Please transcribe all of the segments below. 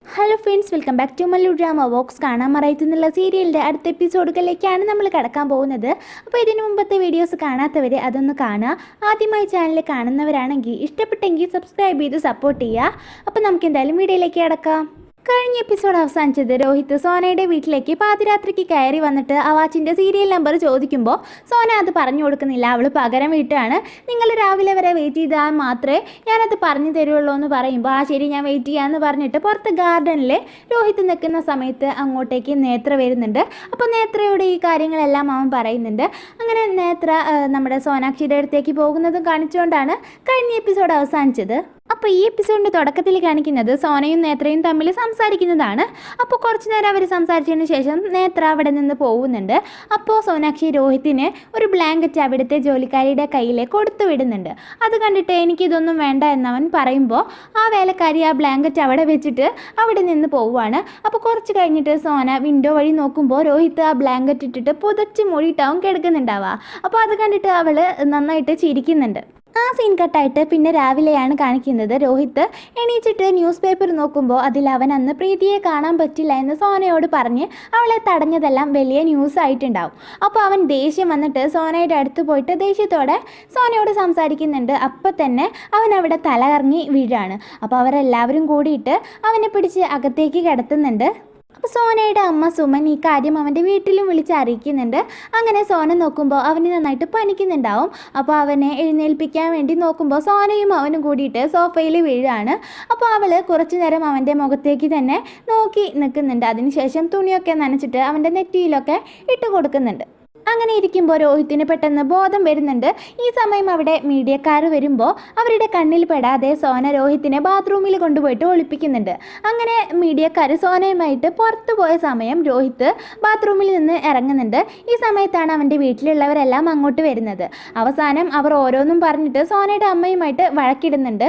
Hello friends, welcome back to Mallu drama vox. കാണാൻ മറയത്തുന്നുള്ള സീരിയലിൻ്റെ അടുത്ത എപ്പിസോഡുകളിലേക്കാണ് നമ്മൾ കടക്കാൻ പോകുന്നത്. അപ്പോൾ ഇതിനു മുമ്പത്തെ വീഡിയോസ് കാണാത്തവർ അതൊന്ന് കാണുക. ആദ്യമായി ചാനൽ കാണുന്നവരാണെങ്കിൽ ഇഷ്ടപ്പെട്ടെങ്കിൽ സബ്സ്ക്രൈബ് ചെയ്ത് സപ്പോർട്ട് ചെയ്യുക. അപ്പോൾ നമുക്ക് എന്തായാലും വീഡിയോയിലേക്ക് കടക്കാം. കഴിഞ്ഞ എപ്പിസോഡ് അവസാനിച്ചത് രോഹിത് സോനയുടെ വീട്ടിലേക്ക് പാതിരാത്രിക്ക് കയറി വന്നിട്ട് അവാച്ചിൻ്റെ സീരിയൽ നമ്പർ ചോദിക്കുമ്പോൾ സോന അത് പറഞ്ഞു കൊടുക്കുന്നില്ല. അവൾ പകരം വീട്ടാണ്. നിങ്ങൾ രാവിലെ വരെ വെയിറ്റ് ചെയ്താൽ മാത്രമേ ഞാനത് പറഞ്ഞു തരുള്ളൂ എന്ന് പറയുമ്പോൾ ആ ശരി, ഞാൻ വെയിറ്റ് ചെയ്യാമെന്ന് പറഞ്ഞിട്ട് പുറത്ത് ഗാർഡനിൽ രോഹിത് നിൽക്കുന്ന സമയത്ത് അങ്ങോട്ടേക്ക് നേത്ര വരുന്നുണ്ട്. അപ്പോൾ നേത്രയോട് ഈ കാര്യങ്ങളെല്ലാം അവൻ പറയുന്നുണ്ട്. അങ്ങനെ നേത്ര നമ്മുടെ സോനാക്ഷിയുടെ അടുത്തേക്ക് പോകുന്നതും കാണിച്ചുകൊണ്ടാണ് കഴിഞ്ഞ എപ്പിസോഡ് അവസാനിച്ചത്. അപ്പോൾ ഈ എപ്പിസോഡിൻ്റെ തുടക്കത്തിൽ കാണിക്കുന്നത് സോനയും നേത്രയും തമ്മിൽ സംസാരിക്കുന്നതാണ്. അപ്പോൾ കുറച്ച് നേരം അവർ സംസാരിച്ചതിന് ശേഷം നേത്ര അവിടെ നിന്ന് പോകുന്നുണ്ട്. അപ്പോൾ സോനാക്ഷി രോഹിത്തിന് ഒരു ബ്ലാങ്കറ്റ് അവിടുത്തെ ജോലിക്കാരിയുടെ കയ്യിൽ കൊടുത്തു വിടുന്നുണ്ട്. അത് കണ്ടിട്ട് എനിക്കിതൊന്നും വേണ്ട എന്നവൻ പറയുമ്പോൾ ആ വേലക്കാരി ആ ബ്ലാങ്കറ്റ് അവിടെ വെച്ചിട്ട് അവിടെ നിന്ന് പോവുകയാണ്. അപ്പോൾ കുറച്ച് കഴിഞ്ഞിട്ട് സോന വിൻഡോ വഴി നോക്കുമ്പോൾ രോഹിത് ആ ബ്ലാങ്കറ്റ് ഇട്ടിട്ട് പുതച്ച് മൂടിയിട്ടാവും കിടക്കുന്നുണ്ടാവുക. അപ്പോൾ അത് കണ്ടിട്ട് അവൾ നന്നായിട്ട് ചിരിക്കുന്നുണ്ട്. ആ സീൻ കട്ടായിട്ട് പിന്നെ രാവിലെയാണ് കാണിക്കുന്നത്. രോഹിത് എണീച്ചിട്ട് ന്യൂസ് പേപ്പർ നോക്കുമ്പോൾ അതിൽ അവൻ അന്ന് പ്രീതിയെ കാണാൻ പറ്റില്ല എന്ന് സോനയോട് പറഞ്ഞ് അവളെ തടഞ്ഞതെല്ലാം വലിയ ന്യൂസ് ആയിട്ടുണ്ടാവും. അപ്പോൾ അവൻ ദേഷ്യം വന്നിട്ട് സോനയുടെ അടുത്ത് പോയിട്ട് ദേഷ്യത്തോടെ സോനയോട് സംസാരിക്കുന്നുണ്ട്. അപ്പം തന്നെ അവൻ അവിടെ തലകറങ്ങി വീഴാണ്. അപ്പോൾ അവരെല്ലാവരും കൂടിയിട്ട് അവനെ പിടിച്ച് അകത്തേക്ക് കിടത്തുന്നുണ്ട്. അപ്പോൾ സോനയുടെ അമ്മ സുമൻ ഈ കാര്യം അവൻ്റെ വീട്ടിലും വിളിച്ച് അറിയിക്കുന്നുണ്ട്. അങ്ങനെ സോന നോക്കുമ്പോൾ അവന് നന്നായിട്ട് പനിക്കുന്നുണ്ടാവും. അപ്പോൾ അവനെ എഴുന്നേൽപ്പിക്കാൻ വേണ്ടി നോക്കുമ്പോൾ സോനയും അവനും കൂടിയിട്ട് സോഫയിൽ വീഴാണ്. അപ്പോൾ അവൾ കുറച്ചു നേരം അവൻ്റെ മുഖത്തേക്ക് തന്നെ നോക്കി നിൽക്കുന്നുണ്ട്. അതിനുശേഷം തുണിയൊക്കെ നനച്ചിട്ട് അവൻ്റെ നെറ്റിയിലൊക്കെ ഇട്ട് കൊടുക്കുന്നുണ്ട്. അങ്ങനെ ഇരിക്കുമ്പോൾ രോഹിത്തിന് പെട്ടെന്ന് ബോധം വരുന്നുണ്ട്. ഈ സമയം അവിടെ മീഡിയക്കാർ വരുമ്പോൾ അവരുടെ കണ്ണിൽ പെടാതെ സോന രോഹിത്തിനെ ബാത്റൂമിൽ കൊണ്ടുപോയിട്ട് ഒളിപ്പിക്കുന്നുണ്ട്. അങ്ങനെ മീഡിയക്കാർ സോനയുമായിട്ട് പുറത്തു പോയ സമയം രോഹിത്ത് ബാത്റൂമിൽ നിന്ന് ഇറങ്ങുന്നുണ്ട്. ഈ സമയത്താണ് അവൻ്റെ വീട്ടിലുള്ളവരെല്ലാം അങ്ങോട്ട് വരുന്നത്. അവസാനം അവർ ഓരോന്നും പറഞ്ഞിട്ട് സോനയുടെ അമ്മയുമായിട്ട് വഴക്കിടുന്നുണ്ട്.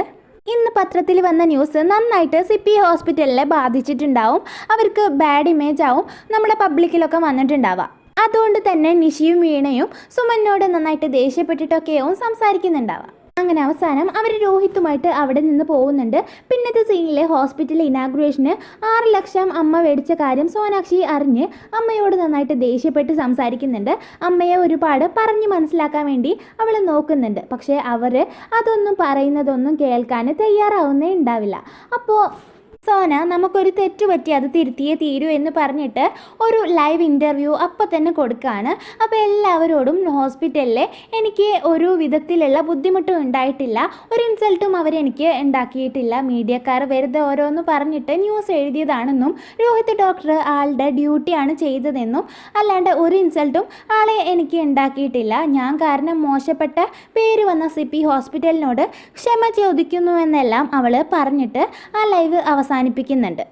ഇന്ന് പത്രത്തിൽ വന്ന ന്യൂസ് നന്നായിട്ട് സിപ്പി ഹോസ്പിറ്റലിനെ ബാധിച്ചിട്ടുണ്ടാവും. അവർക്ക് ബാഡ് ഇമേജ് ആവും നമ്മുടെ പബ്ലിക്കിലൊക്കെ വന്നിട്ടുണ്ടാവുക. അതുകൊണ്ട് തന്നെ നിഷിയും വീണയും സുമനോട് നന്നായിട്ട് ദേഷ്യപ്പെട്ടിട്ടൊക്കെയാവും സംസാരിക്കുന്നുണ്ടാവുക. അങ്ങനെ അവസാനം അവർ രോഹിത്തുമായിട്ട് അവിടെ നിന്ന് പോകുന്നുണ്ട്. പിന്നത്തെ സീനിലെ ഹോസ്പിറ്റൽ ഇനാഗുറേഷന് 6 ലക്ഷം അമ്മ മേടിച്ച കാര്യം സോനാക്ഷി അറിഞ്ഞ് അമ്മയോട് നന്നായിട്ട് ദേഷ്യപ്പെട്ട് സംസാരിക്കുന്നുണ്ട്. അമ്മയെ ഒരുപാട് പറഞ്ഞ് മനസ്സിലാക്കാൻ വേണ്ടി അവൾ നോക്കുന്നുണ്ട്. പക്ഷേ അവർ അതൊന്നും പറയുന്നതൊന്നും കേൾക്കാൻ തയ്യാറാവുന്നേ ഉണ്ടാവില്ല. അപ്പോൾ സോന നമുക്കൊരു തെറ്റ് പറ്റി അത് തിരുത്തിയേ തീരൂ എന്ന് പറഞ്ഞിട്ട് ഒരു ലൈവ് ഇൻ്റർവ്യൂ അപ്പം തന്നെ കൊടുക്കുകയാണ്. അപ്പോൾ എല്ലാവരോടും ഹോസ്പിറ്റലിൽ എനിക്ക് ഒരു വിധത്തിലുള്ള ബുദ്ധിമുട്ടും ഉണ്ടായിട്ടില്ല, ഒരു ഇൻസൾട്ടും അവരെനിക്ക് ഉണ്ടാക്കിയിട്ടില്ല. മീഡിയക്കാർ വെറുതെ ഓരോന്ന് പറഞ്ഞിട്ട് ന്യൂസ് എഴുതിയതാണെന്നും രോഹിത് ഡോക്ടർ ആളുടെ ഡ്യൂട്ടിയാണ് ചെയ്തതെന്നും അല്ലാണ്ട് ഒരു ഇൻസൾട്ടും ആളെ എനിക്ക് ഉണ്ടാക്കിയിട്ടില്ല. ഞാൻ കാരണം മോശപ്പെട്ട പേര് വന്ന സിപ്പി ഹോസ്പിറ്റലിനോട് ക്ഷമ ചോദിക്കുന്നുവെന്നെല്ലാം അവൾ പറഞ്ഞിട്ട് ആ ലൈവ് അവസാനിപ്പിക്കുന്നുണ്ട്.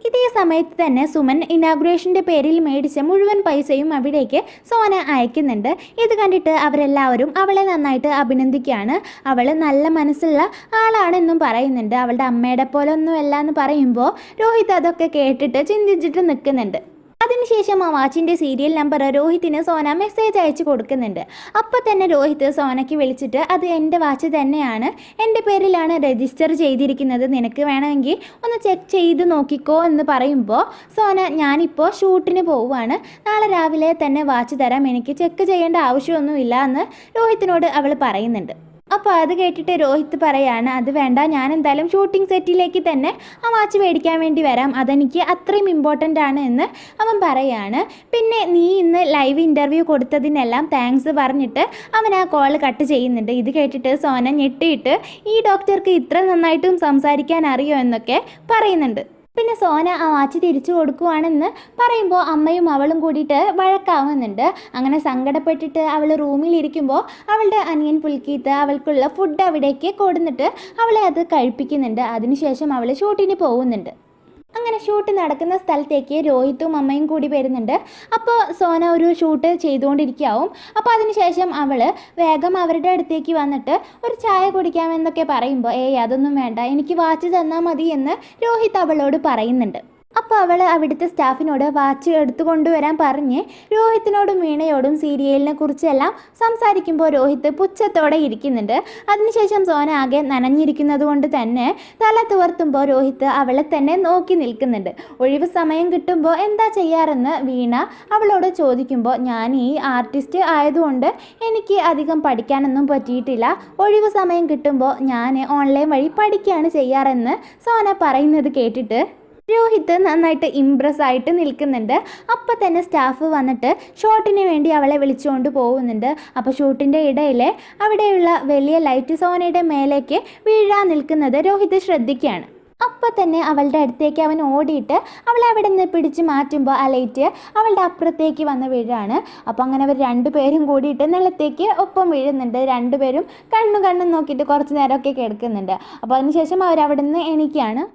ഇതേ സമയത്ത് തന്നെ സുമൻ ഇനാഗുറേഷൻ്റെ പേരിൽ മേടിച്ച മുഴുവൻ പൈസയും അവിടേക്ക് സോന അയക്കുന്നുണ്ട്. ഇത് കണ്ടിട്ട് അവരെല്ലാവരും അവളെ നന്നായിട്ട് അഭിനന്ദിക്കുകയാണ്. അവൾ നല്ല മനസ്സുള്ള ആളാണെന്നും പറയുന്നുണ്ട്. അവളുടെ അമ്മയുടെ പോലെ ഒന്നുമല്ല എന്ന് പറയുമ്പോൾ രോഹിത് അതൊക്കെ കേട്ടിട്ട് ചിന്തിച്ചിട്ട് നിൽക്കുന്നുണ്ട്. അതിനുശേഷം ആ വാച്ചിൻ്റെ സീരിയൽ നമ്പർ രോഹിത്തിന് സോന മെസ്സേജ് അയച്ചു കൊടുക്കുന്നുണ്ട്. അപ്പോൾ തന്നെ രോഹിത് സോനയ്ക്ക് വിളിച്ചിട്ട് അത് എൻ്റെ വാച്ച് തന്നെയാണ്, എൻ്റെ പേരിലാണ് രജിസ്റ്റർ ചെയ്തിരിക്കുന്നത്, നിനക്ക് വേണമെങ്കിൽ ഒന്ന് ചെക്ക് ചെയ്ത് നോക്കിക്കോ എന്ന് പറയുമ്പോൾ സോന ഞാനിപ്പോൾ ഷൂട്ടിന് പോവുകയാണ്, നാളെ രാവിലെ തന്നെ വാച്ച് തരാം, എനിക്ക് ചെക്ക് ചെയ്യേണ്ട ആവശ്യമൊന്നുമില്ല എന്ന് രോഹിത്തിനോട് അവൾ പറയുന്നുണ്ട്. അപ്പോൾ അത് കേട്ടിട്ട് രോഹിത് പറയാണ് അത് വേണ്ട, ഞാൻ എന്തായാലും ഷൂട്ടിംഗ് സെറ്റിലേക്ക് തന്നെ ആ വാച്ച് മേടിക്കാൻ വേണ്ടി വരാം, അതെനിക്ക് അത്രയും ഇമ്പോർട്ടൻ്റ് ആണ് എന്ന് അവൻ പറയാണ്. പിന്നെ നീ ഇന്ന് ലൈവ് ഇൻ്റർവ്യൂ കൊടുത്തതിനെല്ലാം താങ്ക്സ് പറഞ്ഞിട്ട് അവൻ ആ കോൾ കട്ട് ചെയ്യുന്നുണ്ട്. ഇത് കേട്ടിട്ട് സോന ഞെട്ടിയിട്ട് ഈ ഡോക്ടർക്ക് ഇത്ര നന്നായിട്ടും സംസാരിക്കാൻ അറിയോ എന്നൊക്കെ പറയുന്നുണ്ട്. പിന്നെ സോന ആ വാച്ച് തിരിച്ചു കൊടുക്കുവാണെന്ന് പറയുമ്പോൾ അമ്മയും അവളും കൂടിയിട്ട് വഴക്കാവുന്നുണ്ട്. അങ്ങനെ സങ്കടപ്പെട്ടിട്ട് അവൾ റൂമിലിരിക്കുമ്പോൾ അവളുടെ അനിയൻ പുൽക്കീത്ത് അവൾക്കുള്ള ഫുഡ് അവിടേക്ക് കൊടുന്നിട്ട് അവളെ അത് കഴിപ്പിക്കുന്നുണ്ട്. അതിനുശേഷം അവൾ ഷൂട്ടിന് പോകുന്നുണ്ട്. അങ്ങനെ ഷൂട്ട് നടക്കുന്ന സ്ഥലത്തേക്ക് രോഹിത്തും അമ്മയും കൂടി വരുന്നുണ്ട്. അപ്പോൾ സോന ഒരു ഷൂട്ട് ചെയ്തുകൊണ്ടിരിക്കുകയാവും. അപ്പോൾ അതിനുശേഷം അവൾ വേഗം അവരുടെ അടുത്തേക്ക് വന്നിട്ട് ഒരു ചായ കുടിക്കാമെന്നൊക്കെ പറയുമ്പോൾ അതൊന്നും വേണ്ട, എനിക്ക് വാച്ച് തന്നാൽ മതി എന്ന് രോഹിത് അവളോട് പറയുന്നുണ്ട്. അപ്പോൾ അവൾ അവിടുത്തെ സ്റ്റാഫിനോട് വാച്ച് എടുത്തു കൊണ്ടുവരാൻ പറഞ്ഞ് രോഹിത്തിനോടും വീണയോടും സീരിയലിനെ കുറിച്ചെല്ലാം സംസാരിക്കുമ്പോൾ രോഹിത്ത് പുച്ഛത്തോടെ ഇരിക്കുന്നുണ്ട്. അതിനുശേഷം സോന ആകെ നനഞ്ഞിരിക്കുന്നത് കൊണ്ട് തന്നെ തല തുവർത്തുമ്പോൾ രോഹിത്ത് അവളെ തന്നെ നോക്കി നിൽക്കുന്നുണ്ട്. ഒഴിവ് സമയം കിട്ടുമ്പോൾ എന്താ ചെയ്യാറെന്ന് വീണ അവളോട് ചോദിക്കുമ്പോൾ ഞാൻ ഈ ആർട്ടിസ്റ്റ് ആയതുകൊണ്ട് എനിക്ക് അധികം പഠിക്കാനൊന്നും പറ്റിയിട്ടില്ല, ഒഴിവ് സമയം കിട്ടുമ്പോൾ ഞാൻ ഓൺലൈൻ വഴി പഠിക്കുകയാണ് ചെയ്യാറെന്ന് സോന പറയുന്നത് കേട്ടിട്ട് രോഹിത്ത് നന്നായിട്ട് ഇംപ്രസ് ആയിട്ട് നിൽക്കുന്നുണ്ട്. അപ്പം തന്നെ സ്റ്റാഫ് വന്നിട്ട് ഷോട്ടിന് വേണ്ടി അവളെ വിളിച്ചുകൊണ്ട് പോകുന്നുണ്ട്. അപ്പോൾ ഷൂട്ടിൻ്റെ ഇടയിൽ അവിടെയുള്ള വലിയ ലൈറ്റ് സോനയുടെ മേലേക്ക് വീഴാൻ നിൽക്കുന്നത് രോഹിത്ത് ശ്രദ്ധിക്കുകയാണ്. അപ്പോൾ തന്നെ അവളുടെ അടുത്തേക്ക് അവൻ ഓടിയിട്ട് അവളെ അവിടെ നിന്ന് പിടിച്ച് മാറ്റുമ്പോൾ ആ ലൈറ്റ് അവളുടെ അപ്പുറത്തേക്ക് വന്ന് വീഴാണ്. അപ്പോൾ അങ്ങനെ അവർ രണ്ടുപേരും കൂടിയിട്ട് നിലത്തേക്ക് ഒപ്പം വീഴുന്നുണ്ട്. രണ്ടുപേരും കണ്ണും നോക്കിയിട്ട് കുറച്ച് നേരമൊക്കെ കിടക്കുന്നുണ്ട്. അപ്പോൾ അതിനുശേഷം അവരവിടെ നിന്ന് എണീക്കുകയാണ്.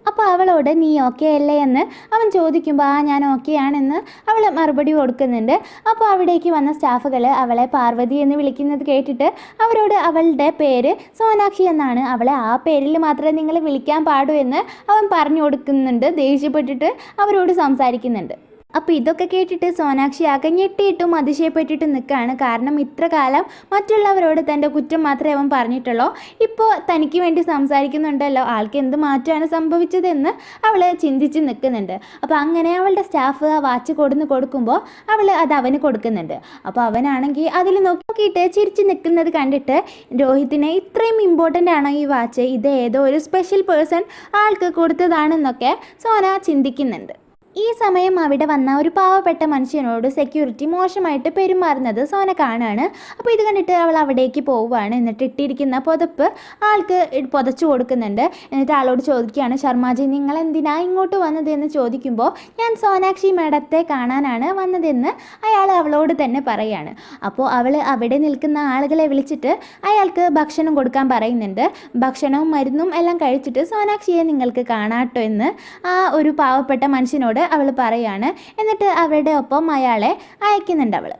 അപ്പോൾ അവളോട് നീ ഓക്കെ അല്ലേ എന്ന് അവൻ ചോദിക്കുമ്പോൾ ഞാൻ ഓക്കെ ആണെന്ന് അവൾ മറുപടി കൊടുക്കുന്നുണ്ട്. അപ്പോൾ അവിടേക്ക് വന്ന സ്റ്റാഫുകൾ അവളെ പാർവതി എന്ന് വിളിക്കുന്നത് കേട്ടിട്ട് അവരോട് അവളുടെ പേര് സോനാക്ഷി എന്നാണ്, അവളെ ആ പേരിൽ മാത്രമേ നിങ്ങൾ വിളിക്കാൻ പാടൂ എന്ന് അവൻ പറഞ്ഞു കൊടുക്കുന്നുണ്ട്. ദേഷ്യപ്പെട്ടിട്ട് അവരോട് സംസാരിക്കുന്നുണ്ട്. അപ്പോൾ ഇതൊക്കെ കേട്ടിട്ട് സോനാക്ഷി ആകെ ഞെട്ടിയിട്ടും അതിശയപ്പെട്ടിട്ട് നിൽക്കുകയാണ്. കാരണം ഇത്ര കാലം മറ്റുള്ളവരോട് തൻ്റെ കുറ്റം മാത്രമേ അവൻ പറഞ്ഞിട്ടുള്ളൂ, ഇപ്പോൾ തനിക്ക് വേണ്ടി സംസാരിക്കുന്നുണ്ടല്ലോ, ആൾക്ക് എന്ത് മാറ്റമാണ് സംഭവിച്ചതെന്ന് അവൾ ചിന്തിച്ച് നിൽക്കുന്നുണ്ട്. അപ്പോൾ അങ്ങനെ അവളുടെ സ്റ്റാഫ് ആ വാച്ച് കൊടുക്കുമ്പോൾ അവൾ അത് അവന് കൊടുക്കുന്നുണ്ട്. അപ്പോൾ അവനാണെങ്കിൽ അതിൽ നോക്കിയിട്ട് ചിരിച്ച് നിൽക്കുന്നത് കണ്ടിട്ട് രോഹിത്തിനെ ഇത്രയും ഇമ്പോർട്ടൻ്റ് ആണോ ഈ വാച്ച്, ഇത് ഏതോ ഒരു സ്പെഷ്യൽ പേഴ്സൺ ആൾക്ക് കൊടുത്തതാണെന്നൊക്കെ സോന ചിന്തിക്കുന്നുണ്ട്. ഈ സമയം അവിടെ വന്ന ഒരു പാവപ്പെട്ട മനുഷ്യനോട് സെക്യൂരിറ്റി മോശമായിട്ട് പെരുമാറുന്നത് സോന കാണുകയാണ്. അപ്പോൾ ഇത് കണ്ടിട്ട് അവൾ അവിടേക്ക് പോവുകയാണ്. എന്നിട്ട് ഇട്ടിരിക്കുന്ന പുതപ്പ് ആൾക്ക് പുതച്ചു കൊടുക്കുന്നുണ്ട്. എന്നിട്ട് ആളോട് ചോദിക്കുകയാണ്, ശർമാജി നിങ്ങൾ എന്തിനാ ഇങ്ങോട്ട് വന്നതെന്ന് ചോദിക്കുമ്പോൾ ഞാൻ സോനാക്ഷി മാഡത്തെ കാണാനാണ് വന്നതെന്ന് അയാൾ അവളോട് തന്നെ പറയുകയാണ്. അപ്പോൾ അവൾ അവിടെ നിൽക്കുന്ന ആളുകളെ വിളിച്ചിട്ട് അയാൾക്ക് ഭക്ഷണം കൊടുക്കാൻ പറയുന്നുണ്ട്. ഭക്ഷണവും മരുന്നും എല്ലാം കഴിച്ചിട്ട് സോനാക്ഷിയെ നിങ്ങൾക്ക് കാണാട്ടോ എന്ന് ആ ഒരു പാവപ്പെട്ട മനുഷ്യനോട് അവൾ പറയാണ്. എന്നിട്ട് അവരുടെ ഒപ്പം അയാളെ അയക്കുന്നുണ്ട് അവൾ.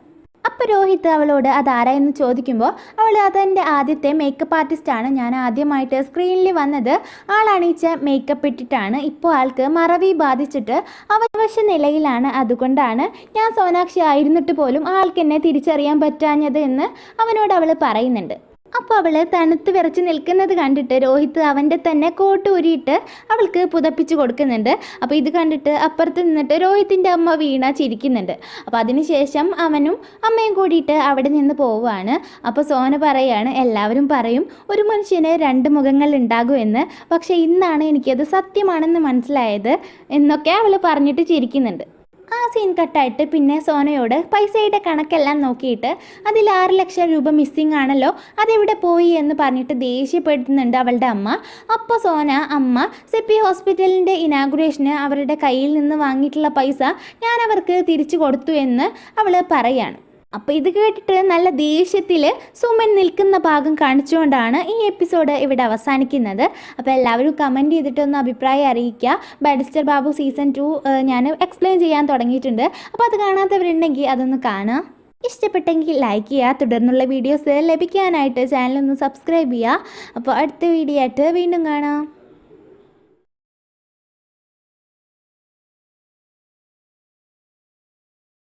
അപ്പോൾ രോഹിത്ത് അവളോട് അതാരാ എന്ന് ചോദിക്കുമ്പോൾ അവൾ അതെൻ്റെ ആദ്യത്തെ മേക്കപ്പ് ആർട്ടിസ്റ്റാണ്, ഞാൻ ആദ്യമായിട്ട് സ്ക്രീനിൽ വന്നത് ആളണിയിച്ച മേക്കപ്പ് ഇട്ടിട്ടാണ്, ഇപ്പോൾ ആൾക്ക് മറവി ബാധിച്ചിട്ട് അവശ നിലയിലാണ്, അതുകൊണ്ടാണ് ഞാൻ സോനാക്ഷി ആയിരുന്നിട്ട് പോലും ആൾക്ക് എന്നെ തിരിച്ചറിയാൻ പറ്റാഞ്ഞത് എന്ന് അവനോട് അവൾ പറയുന്നുണ്ട്. അപ്പോൾ അവൾ തണുത്ത് വിറച്ച് നിൽക്കുന്നത് കണ്ടിട്ട് രോഹിത്ത് അവൻ്റെ തന്നെ കോട്ട് ഊരിയിട്ട് അവൾക്ക് പുതപ്പിച്ച് കൊടുക്കുന്നുണ്ട്. അപ്പോൾ ഇത് കണ്ടിട്ട് അപ്പുറത്ത് നിന്നിട്ട് രോഹിത്തിൻ്റെ അമ്മ വീണ ചിരിക്കുന്നുണ്ട്. അപ്പോൾ അതിനുശേഷം അവനും അമ്മയും കൂടിയിട്ട് അവിടെ നിന്ന് പോവുകയാണ്. അപ്പോൾ സോന പറയാണ്, എല്ലാവരും പറയും ഒരു മനുഷ്യന് രണ്ട് മുഖങ്ങൾ ഉണ്ടാകുമെന്ന്, പക്ഷേ ഇന്നാണ് എനിക്കത് സത്യമാണെന്ന് മനസ്സിലായത് എന്നൊക്കെ അവൾ പറഞ്ഞിട്ട് ചിരിക്കുന്നുണ്ട്. ആ സീൻ കട്ടായിട്ട് പിന്നെ സോനയോട് പൈസയുടെ കണക്കെല്ലാം നോക്കിയിട്ട് അതിൽ 6 ലക്ഷം രൂപ മിസ്സിങ് ആണല്ലോ, അതെവിടെ പോയി എന്ന് പറഞ്ഞിട്ട് ദേഷ്യപ്പെടുത്തുന്നുണ്ട് അവളുടെ അമ്മ. അപ്പോൾ അമ്മ സെപ്പി ഹോസ്പിറ്റലിൻ്റെ ഇനാഗുറേഷന് അവരുടെ കയ്യിൽ നിന്ന് വാങ്ങിയിട്ടുള്ള പൈസ ഞാൻ അവർക്ക് തിരിച്ചു കൊടുത്തു എന്ന് അവൾ പറയാണ്. അപ്പോൾ ഇത് കേട്ടിട്ട് നല്ല ദേഷ്യത്തിൽ സുമൻ നിൽക്കുന്ന ഭാഗം കാണിച്ചുകൊണ്ടാണ് ഈ എപ്പിസോഡ് ഇവിടെ അവസാനിക്കുന്നത്. അപ്പോൾ എല്ലാവരും കമൻറ്റ് ചെയ്തിട്ടൊന്ന് അഭിപ്രായം അറിയിക്കുക. ബാരിസ്റ്റർ ബാബു സീസൺ 2 ഞാൻ എക്സ്പ്ലെയിൻ ചെയ്യാൻ തുടങ്ങിയിട്ടുണ്ട്. അപ്പോൾ അത് കാണാത്തവരുണ്ടെങ്കിൽ അതൊന്ന് കാണുക. ഇഷ്ടപ്പെട്ടെങ്കിൽ ലൈക്ക് ചെയ്യുക. തുടർന്നുള്ള വീഡിയോസ് ലഭിക്കാനായിട്ട് ചാനലൊന്ന് സബ്സ്ക്രൈബ് ചെയ്യുക. അപ്പോൾ അടുത്ത വീഡിയോ ആയിട്ട് വീണ്ടും കാണാം.